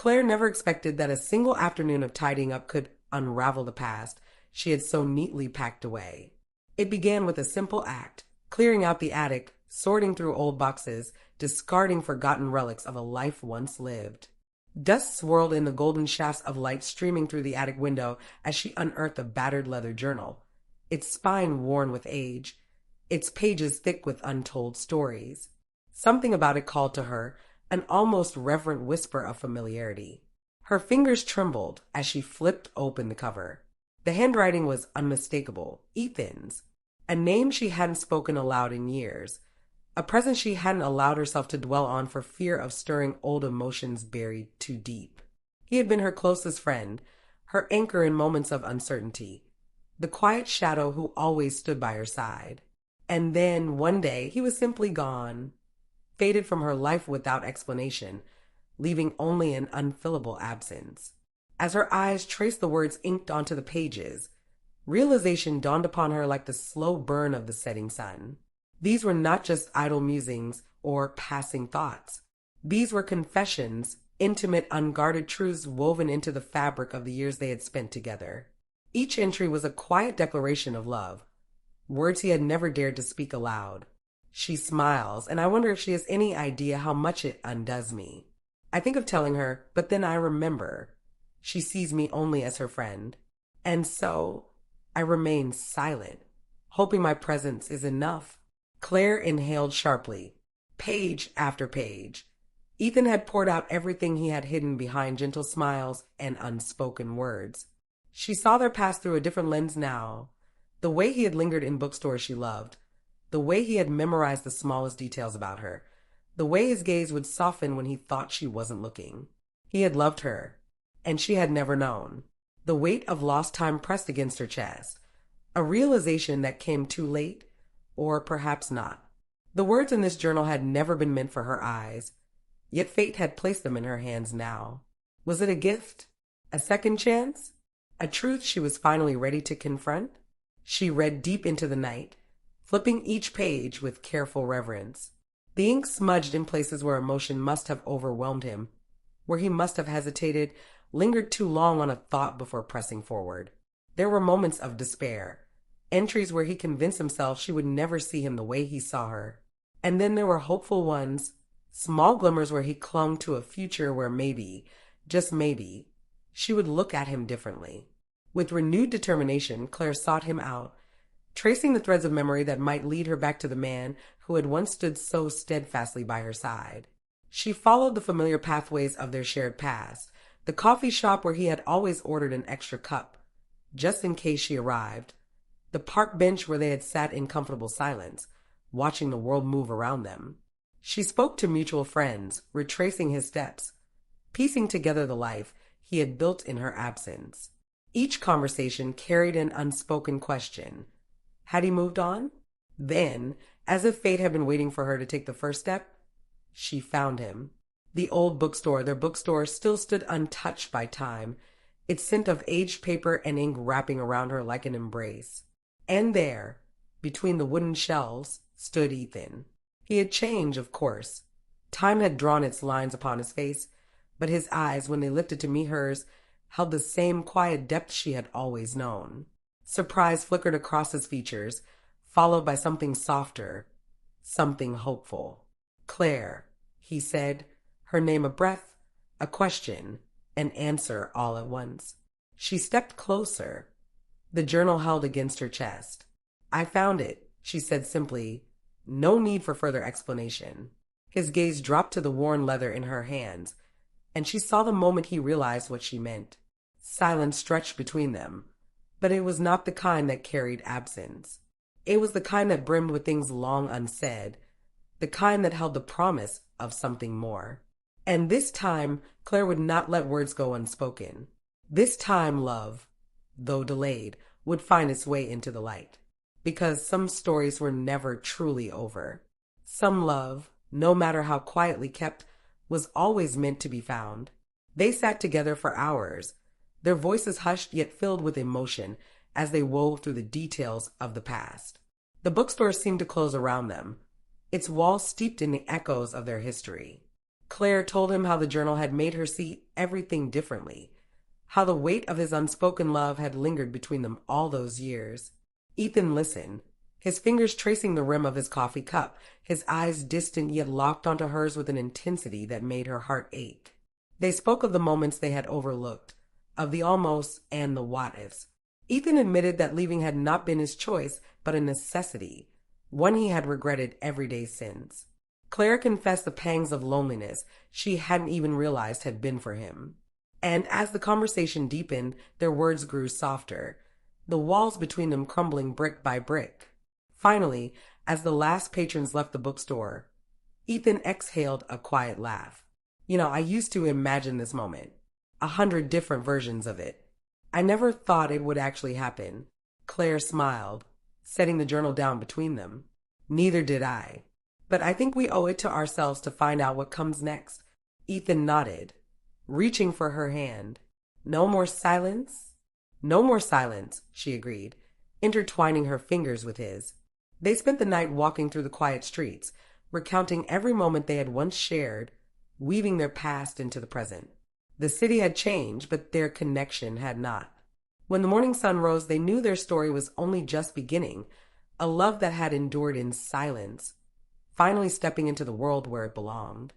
Claire never expected that a single afternoon of tidying up could unravel the past she had so neatly packed away. It began with a simple act, clearing out the attic, sorting through old boxes, discarding forgotten relics of a life once lived. Dust swirled in the golden shafts of light streaming through the attic window as she unearthed a battered leather journal, its spine worn with age, its pages thick with untold stories. Something about it called to her, an almost reverent whisper of familiarity. Her fingers trembled as she flipped open the cover. The handwriting was unmistakable, Ethan's, a name she hadn't spoken aloud in years, a presence she hadn't allowed herself to dwell on for fear of stirring old emotions buried too deep. He had been her closest friend, her anchor in moments of uncertainty, the quiet shadow who always stood by her side. And then, one day, he was simply gone, faded from her life without explanation, leaving only an unfillable absence. As her eyes traced the words inked onto the pages, realization dawned upon her like the slow burn of the setting sun. These were not just idle musings or passing thoughts. These were confessions, intimate, unguarded truths woven into the fabric of the years they had spent together. Each entry was a quiet declaration of love, words he had never dared to speak aloud. She smiles, and I wonder if she has any idea how much it undoes me. I think of telling her, but then I remember. She sees me only as her friend. And so, I remain silent, hoping my presence is enough. Claire inhaled sharply, page after page. Ethan had poured out everything he had hidden behind gentle smiles and unspoken words. She saw their past through a different lens now. The way he had lingered in bookstores she loved, the way he had memorized the smallest details about her, the way his gaze would soften when he thought she wasn't looking. He had loved her, and she had never known. The weight of lost time pressed against her chest, a realization that came too late, or perhaps not. The words in this journal had never been meant for her eyes, yet fate had placed them in her hands now. Was it a gift? A second chance? A truth she was finally ready to confront? She read deep into the night, flipping each page with careful reverence. The ink smudged in places where emotion must have overwhelmed him, where he must have hesitated, lingered too long on a thought before pressing forward. There were moments of despair, entries where he convinced himself she would never see him the way he saw her. And then there were hopeful ones, small glimmers where he clung to a future where maybe, just maybe, she would look at him differently. With renewed determination, Claire sought him out, tracing the threads of memory that might lead her back to the man who had once stood so steadfastly by her side. She followed the familiar pathways of their shared past, the coffee shop where he had always ordered an extra cup, just in case she arrived, the park bench where they had sat in comfortable silence, watching the world move around them. She spoke to mutual friends, retracing his steps, piecing together the life he had built in her absence. Each conversation carried an unspoken question. Had he moved on? Then, as if fate had been waiting for her to take the first step, she found him. The old bookstore, their bookstore, still stood untouched by time, its scent of aged paper and ink wrapping around her like an embrace. And there, between the wooden shelves, stood Ethan. He had changed, of course. Time had drawn its lines upon his face, but his eyes, when they lifted to meet hers, held the same quiet depth she had always known. Surprise flickered across his features, followed by something softer, something hopeful. Claire, he said, her name a breath, a question, an answer all at once. She stepped closer, the journal held against her chest. I found it, she said simply, no need for further explanation. His gaze dropped to the worn leather in her hands, and she saw the moment he realized what she meant. Silence stretched between them, but it was not the kind that carried absence. It was the kind that brimmed with things long unsaid, the kind that held the promise of something more. And this time, Claire would not let words go unspoken. This time, love, though delayed, would find its way into the light. Because some stories were never truly over. Some love, no matter how quietly kept, was always meant to be found. They sat together for hours, their voices hushed yet filled with emotion as they wove through the details of the past. The bookstore seemed to close around them, its walls steeped in the echoes of their history. Claire told him how the journal had made her see everything differently, how the weight of his unspoken love had lingered between them all those years. Ethan listened, his fingers tracing the rim of his coffee cup, his eyes distant yet locked onto hers with an intensity that made her heart ache. They spoke of the moments they had overlooked, of the almost and the what ifs. Ethan admitted that leaving had not been his choice, but a necessity, one he had regretted every day since. Claire confessed the pangs of loneliness she hadn't even realized had been for him. And as the conversation deepened, their words grew softer, the walls between them crumbling brick by brick. Finally, as the last patrons left the bookstore, Ethan exhaled a quiet laugh. I used to imagine this moment, 100 different versions of it. I never thought it would actually happen. Claire smiled, setting the journal down between them. Neither did I. But I think we owe it to ourselves to find out what comes next. Ethan nodded, reaching for her hand. No more silence? No more silence, she agreed, intertwining her fingers with his. They spent the night walking through the quiet streets, recounting every moment they had once shared, weaving their past into the present. The city had changed, but their connection had not. When the morning sun rose, they knew their story was only just beginning, a love that had endured in silence, finally stepping into the world where it belonged.